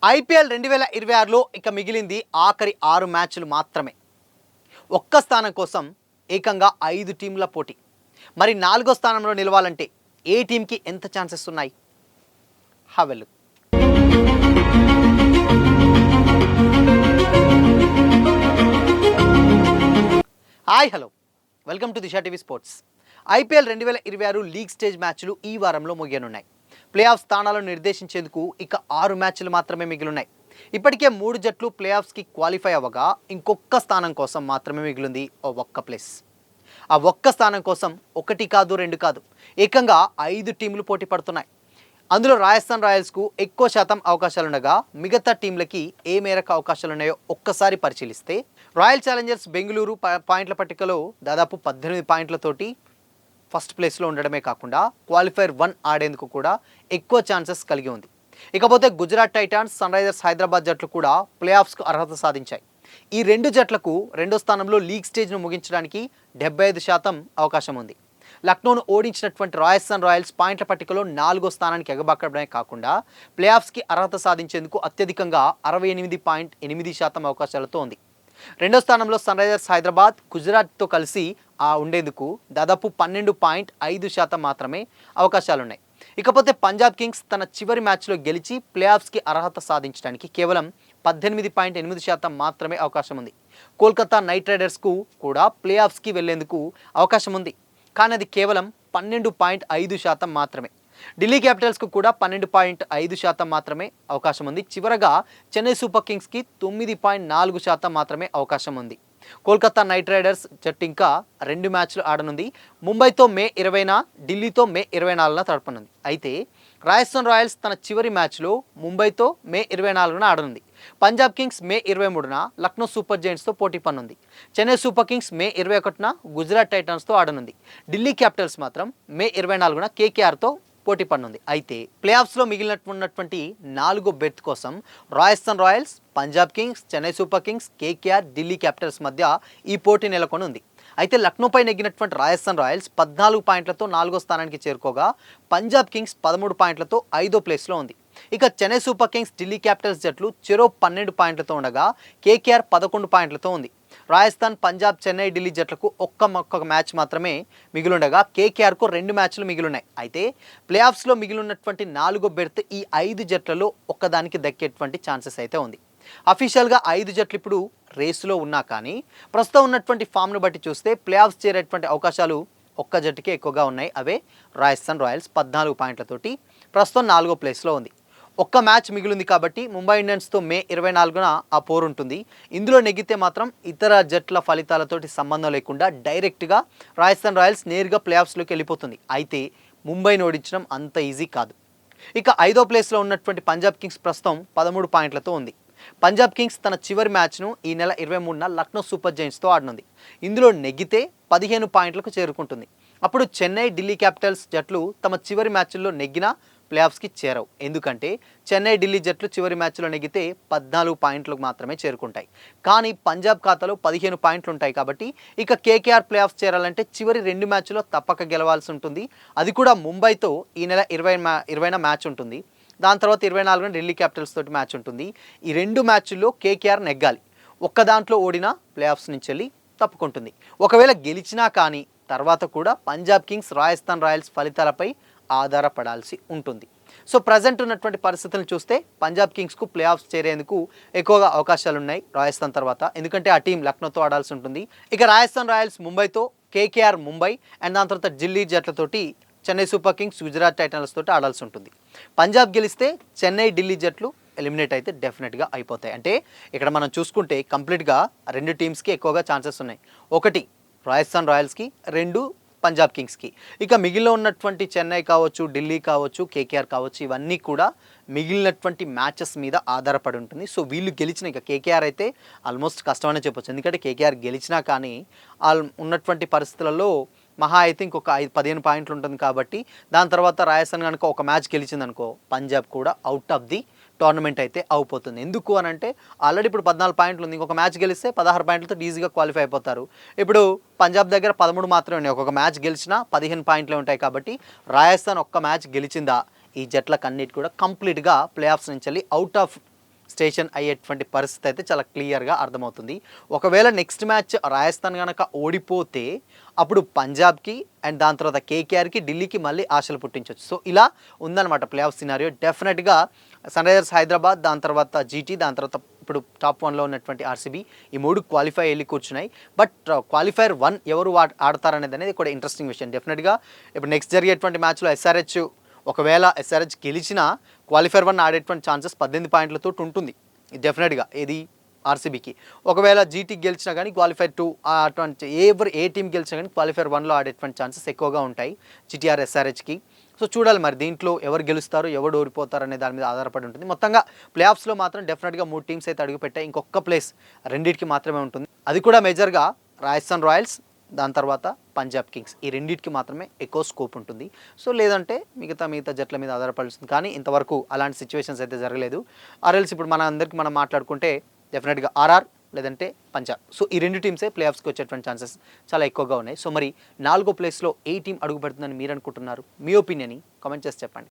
IPL 2026లో ఇక మిగిలింది ఆఖరి 6 మ్యాచ్లు మాత్రమే. ఒక్క స్థానం కోసం ఏకంగా 5 టీంల పోటీ. మరి 4వ స్థానంలో నిలవాలంటే ఏ టీంకి ఎంత ఛాన్సెస్ ఉన్నాయి? Have a look. Hi hello, welcome to Disha TV sports. IPL 2026 league stage మ్యాచ్లు ఈ వారంలో ముగియనున్నాయి. ప్లే ఆఫ్ స్థానాలను నిర్దేశించేందుకు ఇక 6 మ్యాచ్లు మాత్రమే మిగిలిన్నాయి. ఇప్పటికే 3 జట్లు ప్లే ఆఫ్స్కి క్వాలిఫై అవ్వగా ఇంకొక స్థానం కోసం మాత్రమే మిగిలింది ఒక్క ప్లేస్. ఆ ఒక్క స్థానం కోసం 1 కాదు 2 కాదు, ఏకంగా 5 టీంలు పోటీ పడుతున్నాయి. అందులో రాజస్థాన్ రాయల్స్కు ఎక్కువ శాతం అవకాశాలుండగా మిగతా టీంలకి ఏ మేరకు అవకాశాలున్నాయో ఒక్కసారి పరిశీలిస్తే రాయల్ ఛాలెంజర్స్ బెంగళూరు పాయింట్ల పట్టికలో దాదాపు 18 పాయింట్లతోటి ఫస్ట్ ప్లేస్లో ఉండడమే కాకుండా క్వాలిఫైర్ 1 ఆడేందుకు కూడా ఎక్కువ ఛాన్సెస్ కలిగి ఉంది. ఇకపోతే Gujarat Titans, sunrisers Hyderabad జట్లు కూడా ప్లే ఆఫ్స్కు అర్హత సాధించాయి. ఈ 2 జట్లకు 2వ స్థానంలో లీగ్ స్టేజ్ను ముగించడానికి 75% అవకాశం ఉంది. లక్నోను ఓడించినటువంటి రాజస్థాన్ రాయల్స్ పాయింట్ల పట్టికలో 4వ స్థానానికి ఎగబాకడమే కాకుండా ప్లే ఆఫ్స్కి అర్హత సాధించేందుకు అత్యధికంగా 68.8% అవకాశాలతో ఉంది. 2వ స్థానంలో సన్ రైజర్స్ హైదరాబాద్ గుజరాత్తో కలిసి ఉండేందుకు దాదాపు 12.5% మాత్రమే అవకాశాలున్నాయి. ఇకపోతే పంజాబ్ కింగ్స్ తన చివరి మ్యాచ్లో గెలిచి ప్లే ఆఫ్స్కి అర్హత సాధించడానికి కేవలం 18.8% మాత్రమే అవకాశం ఉంది. కోల్కతా నైట్ రైడర్స్కు కూడా ప్లే ఆఫ్స్కి వెళ్లేందుకు అవకాశం ఉంది, కానీ అది కేవలం 12.5% మాత్రమే. ఢిల్లీ క్యాపిటల్స్కు కూడా 12.5% మాత్రమే అవకాశం ఉంది. చివరగా చెన్నై సూపర్ కింగ్స్కి 9.4% మాత్రమే అవకాశం ఉంది. కోల్కతా నైట్ రైడర్స్ జట్టు ఇంకా 2 మ్యాచ్లు ఆడనుంది. ముంబైతో మే 20న, ఢిల్లీతో మే 24న తడపనుంది. అయితే రాజస్థాన్ రాయల్స్ తన చివరి మ్యాచ్లో ముంబైతో మే 24న ఆడనుంది. పంజాబ్ కింగ్స్ మే 23న లక్నో సూపర్ జైంట్స్తో పోటీ పనుంది. చెన్నై సూపర్ కింగ్స్ మే 21న గుజరాత్ టైటాన్స్తో ఆడనుంది. ఢిల్లీ క్యాపిటల్స్ మాత్రం మే 24న కేకేఆర్తో పోటీ పనుంది. అయితే ప్లే ఆఫ్స్లో మిగిలినటువంటి 4వ బెర్త్ కోసం Rajasthan Royals, Punjab Kings, Chennai Super Kings, KKR, Delhi Capitals మధ్య ఈ పోటీ నెలకొని ఉంది. అయితే లక్నోపై నెగ్గినటువంటి రాజస్థాన్ రాయల్స్ 14 పాయింట్లతో 4వ స్థానానికి చేరుకోగా పంజాబ్ కింగ్స్ 13 పాయింట్లతో 5వ ప్లేస్లో ఉంది. ఇక Chennai Super Kings, Delhi Capitals జట్లు చెరో 12 పాయింట్లతో ఉండగా కేకేఆర్ 11 పాయింట్లతో ఉంది. రాజస్థాన్, పంజాబ్, చెన్నై, ఢిల్లీ జట్లకు ఒక్క మ్యాచ్ మాత్రమే మిగిలిండగా కేకేఆర్కు 2 మ్యాచ్లు మిగిలిన్నాయి. అయితే ప్లే ఆఫ్స్లో మిగిలినటువంటి 4వ బెర్త్ ఈ 5 జట్లలో ఒక్కదానికి దక్కేటువంటి ఛాన్సెస్ అయితే ఉంది. అఫీషియల్గా 5 జట్లు ఇప్పుడు రేసులో ఉన్నా కానీ ప్రస్తుతం ఉన్నటువంటి ఫామ్ను బట్టి చూస్తే ప్లే ఆఫ్స్ చేరేటువంటి అవకాశాలు ఒక్క జట్టుకే ఎక్కువగా ఉన్నాయి. అవే రాజస్థాన్ రాయల్స్ 14 పాయింట్లతోటి ప్రస్తుతం 4వ ప్లేస్లో ఉంది. ఒక్క మ్యాచ్ మిగిలింది కాబట్టి ముంబై ఇండియన్స్తో మే 24న ఆ పోరు ఉంటుంది. ఇందులో నెగ్గితే మాత్రం ఇతర జట్ల ఫలితాలతోటి సంబంధం లేకుండా డైరెక్ట్గా రాజస్థాన్ రాయల్స్ నేరుగా ప్లే ఆఫ్స్లోకి వెళ్ళిపోతుంది. అయితే ముంబైని ఓడించడం అంత ఈజీ కాదు. ఇక 5వ ప్లేస్లో ఉన్నటువంటి పంజాబ్ కింగ్స్ ప్రస్తుతం 13 పాయింట్లతో ఉంది. పంజాబ్ కింగ్స్ తన చివరి మ్యాచ్ను ఈ నెల 23న లక్నో సూపర్ జైంట్స్తో ఆడనుంది. ఇందులో నెగ్గితే 15 పాయింట్లకు చేరుకుంటుంది. అప్పుడు చెన్నై, ఢిల్లీ క్యాపిటల్స్ జట్లు తమ చివరి మ్యాచ్ల్లో నెగ్గినా ప్లే ఆఫ్స్కి చేరవు. ఎందుకంటే చెన్నై, ఢిల్లీ జట్లు చివరి మ్యాచ్లో నెగ్గితే 14 పాయింట్లకు మాత్రమే చేరుకుంటాయి. కానీ పంజాబ్ ఖాతాలో 15 పాయింట్లు ఉంటాయి కాబట్టి ఇక కేకేఆర్ ప్లే ఆఫ్స్ చేరాలంటే చివరి 2 మ్యాచ్లో తప్పక గెలవాల్సి ఉంటుంది. అది కూడా ముంబైతో ఈ నెల 20న మ్యాచ్ ఉంటుంది. దాని తర్వాత 24న ఢిల్లీ క్యాపిటల్స్ తోటి మ్యాచ్ ఉంటుంది. ఈ 2 మ్యాచ్ల్లో కేకేఆర్ నెగ్గాలి. ఒక్క దాంట్లో ఓడినా ప్లే ఆఫ్స్ నుంచి వెళ్ళి తప్పుకుంటుంది. ఒకవేళ గెలిచినా కానీ తర్వాత కూడా పంజాబ్ కింగ్స్, రాజస్థాన్ రాయల్స్ ఫలితాలపై ఆధారపడాల్సి ఉంటుంది. సో ప్రజెంట్ ఉన్నటువంటి పరిస్థితులను చూస్తే పంజాబ్ కింగ్స్కు ప్లే ఆఫ్స్ చేరేందుకు ఎక్కువగా అవకాశాలు ఉన్నాయి రాజస్థాన్ తర్వాత, ఎందుకంటే ఆ టీం లక్నోతో ఆడాల్సి ఉంటుంది. ఇక రాజస్థాన్ రాయల్స్ ముంబైతో, కేకేఆర్ ముంబై అండ్ దాని తర్వాత ఢిల్లీ జట్లతోటి Chennai Super Kings, Gujarat Titans తోటి ఆడాల్సి ఉంటుంది. పంజాబ్ గెలిస్తే చెన్నై, ఢిల్లీ జట్లు ఎలిమినేట్ అయితే డెఫినెట్గా అయిపోతాయి. అంటే ఇక్కడ మనం చూసుకుంటే కంప్లీట్గా 2 టీమ్స్కి ఎక్కువగా ఛాన్సెస్ ఉన్నాయి. 1 రాజస్థాన్ రాయల్స్కి, 2 పంజాబ్ కింగ్స్కి. ఇక మిగిలిన ఉన్నటువంటి చెన్నై కావచ్చు, ఢిల్లీ కావచ్చు, కేకేఆర్ కావచ్చు, ఇవన్నీ కూడా మిగిలినటువంటి మ్యాచెస్ మీద ఆధారపడి ఉంటుంది. సో వీళ్ళు గెలిచిన ఇక కేకేఆర్ అయితే ఆల్మోస్ట్ కష్టమనే చెప్పొచ్చు. ఎందుకంటే కేకేఆర్ గెలిచినా కానీ ఉన్నటువంటి పరిస్థితులలో మహా అయితే ఇంకొక 15 పాయింట్లు ఉంటుంది కాబట్టి దాని తర్వాత రాజస్థాన్ కనుక ఒక మ్యాచ్ గెలిచిందనుకో పంజాబ్ కూడా అవుట్ ఆఫ్ ది టోర్నమెంట్ అయితే అయిపోతుంది. ఎందుకు అని అంటే ఆల్రెడీ ఇప్పుడు 14 పాయింట్లు ఉంది. ఇంకొక మ్యాచ్ గెలిస్తే 16 పాయింట్లతో ఈజీగా క్వాలిఫై అయిపోతారు. ఇప్పుడు పంజాబ్ దగ్గర 13 మాత్రమే ఉన్నాయి. ఒక్కొక్క మ్యాచ్ గెలిచినా 15 పాయింట్లే ఉంటాయి. కాబట్టి రాజస్థాన్ ఒక్క మ్యాచ్ గెలిచిందా ఈ జట్లకు అన్నిటి కూడా కంప్లీట్గా ప్లే ఆఫ్స్ నుంచి వెళ్ళి అవుట్ ఆఫ్ స్టేషన్ అయ్యేటువంటి పరిస్థితి అయితే చాలా క్లియర్గా అర్థమవుతుంది. ఒకవేళ నెక్స్ట్ మ్యాచ్ రాజస్థాన్ కనుక ఓడిపోతే అప్పుడు పంజాబ్కి అండ్ దాని తర్వాత కేకేఆర్కి, ఢిల్లీకి మళ్ళీ ఆశలు పుట్టించవచ్చు. సో ఇలా ఉందన్నమాట ప్లే ఆఫ్ సినారియో. డెఫినెట్గా సన్ రైజర్స్ హైదరాబాద్, దాని తర్వాత జీటీ, దాని తర్వాత ఇప్పుడు టాప్ 1లో ఉన్నటువంటి ఆర్సీబీ, ఈ 3 క్వాలిఫై వెళ్ళి కూర్చున్నాయి. బట్ క్వాలిఫైర్ 1 ఎవరు ఆడతారనేది కూడా ఇంట్రెస్టింగ్ విషయం. డెఫినెట్గా ఇప్పుడు నెక్స్ట్ జరిగేటువంటి మ్యాచ్లో ఎస్ఆర్హెచ్, ఒకవేళ ఎస్ఆర్హెచ్ గెలిచినా క్వాలిఫైర్ 1 ఆడేటువంటి ఛాన్సెస్ 18 పాయింట్లతో ఉంటుంది డెఫినెట్గా, ఏది ఆర్సీబీకి. ఒకవేళ జీటీకి గెలిచినా కానీ క్వాలిఫైర్ 2 అటువంటి ఏ టీం గెలిచినా కానీ క్వాలిఫైర్ 1లో ఆడేటువంటి ఛాన్సెస్ ఎక్కువగా ఉంటాయి జీటీఆర్ ఎస్ఆర్హెచ్కి. సో చూడాలి మరి దీంట్లో ఎవరు గెలుస్తారు, ఎవరు ఓడిపోతారు అనే దాని మీద ఆధారపడి ఉంటుంది. మొత్తంగా ప్లే ఆఫ్స్లో మాత్రం డెఫినెట్గా 3 టీమ్స్ అయితే అడుగుపెట్టాయి. ఇంకొక ప్లేస్ రెండింటికి మాత్రమే ఉంటుంది. అది కూడా మేజర్గా రాజస్థాన్ రాయల్స్, దాని తర్వాత పంజాబ్ కింగ్స్, ఈ రెండింటికి మాత్రమే ఎక్కువ స్కోప్ ఉంటుంది. సో లేదంటే మిగతా జట్ల మీద ఆధారపడుతుంది. కానీ ఇంతవరకు అలాంటి సిచ్యువేషన్స్ అయితే జరగలేదు. ఆర్ఎల్స్ ఇప్పుడు మన అందరికి మనం మాట్లాడుకుంటే డెఫినెట్గా ఆర్ఆర్ లేదంటే పంజాబ్. సో ఈ 2 టీమ్సే ప్లే ఆఫ్స్కి వచ్చేటువంటి ఛాన్సెస్ చాలా ఎక్కువగా ఉన్నాయి. సో మరి 4వ ప్లేస్లో ఏ టీం అడుగు పెడుతుందని మీరు అనుకుంటున్నారు? మీ ఒపీనియన్ని కామెంట్ చేసి చెప్పండి.